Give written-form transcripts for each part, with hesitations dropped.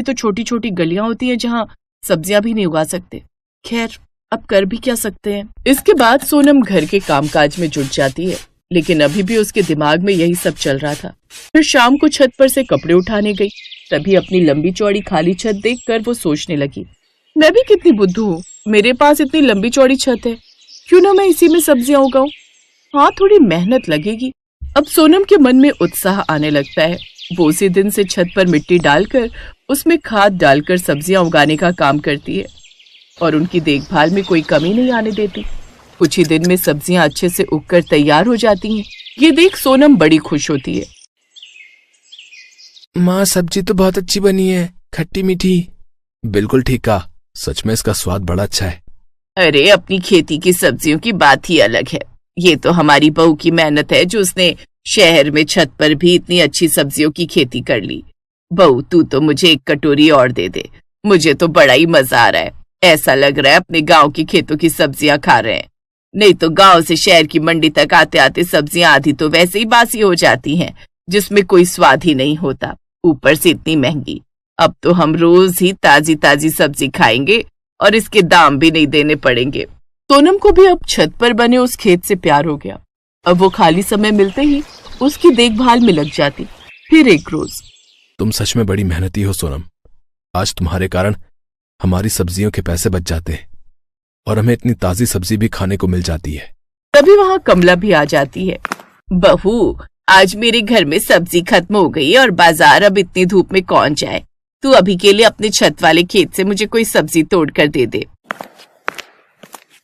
तो छोटी छोटी गलियां होती हैं जहां सब्जियां भी नहीं उगा सकते। खैर, अब कर भी क्या सकते हैं। इसके बाद सोनम घर के कामकाज में जुट जाती है, लेकिन अभी भी उसके दिमाग में यही सब चल रहा था। फिर शाम को छत पर से कपड़े उठाने गई, तभी अपनी लंबी चौड़ी खाली छत देखकर वो सोचने लगी, मैं भी कितनी बुद्धू हूँ, मेरे पास इतनी लंबी चौड़ी छत है, क्यों ना मैं इसी में सब्जियां उगाऊं। हाँ, थोड़ी मेहनत लगेगी। अब सोनम के मन में उत्साह आने लगता है। वो उसी दिन से छत पर मिट्टी डालकर उसमें खाद डालकर सब्जियां उगाने का काम करती है और उनकी देखभाल में कोई कमी नहीं आने देती। कुछ ही दिन में सब्जियां अच्छे से उगकर तैयार हो जाती हैं। ये देख सोनम बड़ी खुश होती है। माँ, सब्जी तो बहुत अच्छी बनी है, खट्टी मीठी। बिल्कुल ठीक कहा, सच में इसका स्वाद बड़ा अच्छा है। अरे, अपनी खेती की सब्जियों की बात ही अलग है। ये तो हमारी बहू की मेहनत है जो उसने शहर में छत पर भी इतनी अच्छी सब्जियों की खेती कर ली। बहू, तू तो मुझे एक कटोरी और दे दे, मुझे तो बड़ा ही मजा आ रहा है। ऐसा लग रहा है अपने गांव की खेतों की सब्जियां खा रहे हैं। नहीं तो गांव से शहर की मंडी तक आते आते सब्जियां आधी तो वैसे ही बासी हो जाती हैं, जिसमें कोई स्वाद ही नहीं होता, ऊपर से इतनी महंगी। अब तो हम रोज ही ताजी ताजी सब्जी खाएंगे और इसके दाम भी नहीं देने पड़ेंगे। सोनम को भी अब छत पर बने उस खेत से प्यार हो गया। अब वो खाली समय मिलते ही उसकी देखभाल में लग जाती। फिर एक रोज, तुम सच में बड़ी मेहनती हो सोनम। आज तुम्हारे कारण हमारी सब्जियों के पैसे बच जाते हैं और हमें इतनी ताजी सब्जी भी खाने को मिल जाती है। तभी वहां कमला भी आ जाती है। बहू, आज मेरे घर में सब्जी खत्म हो गई और बाजार अब इतनी धूप में कौन जाए। तू अभी के लिए अपने छत वाले खेत से मुझे कोई सब्जी तोड़ कर दे दे,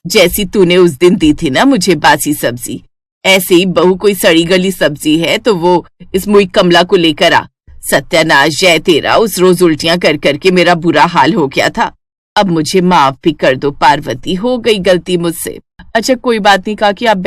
जैसी तूने उस दिन दी थी ना मुझे बासी सब्जी। ऐसे ही बहू कोई सड़ी गली सब्जी है तो वो इस मुई कमला को लेकर आ। सत्यानाश जय तेरा, उस रोज उल्टियां कर करके मेरा बुरा हाल हो गया था। अब मुझे माफ भी कर दो पार्वती, हो गई गलती मुझसे। अच्छा, कोई बात नहीं, कहा कि आप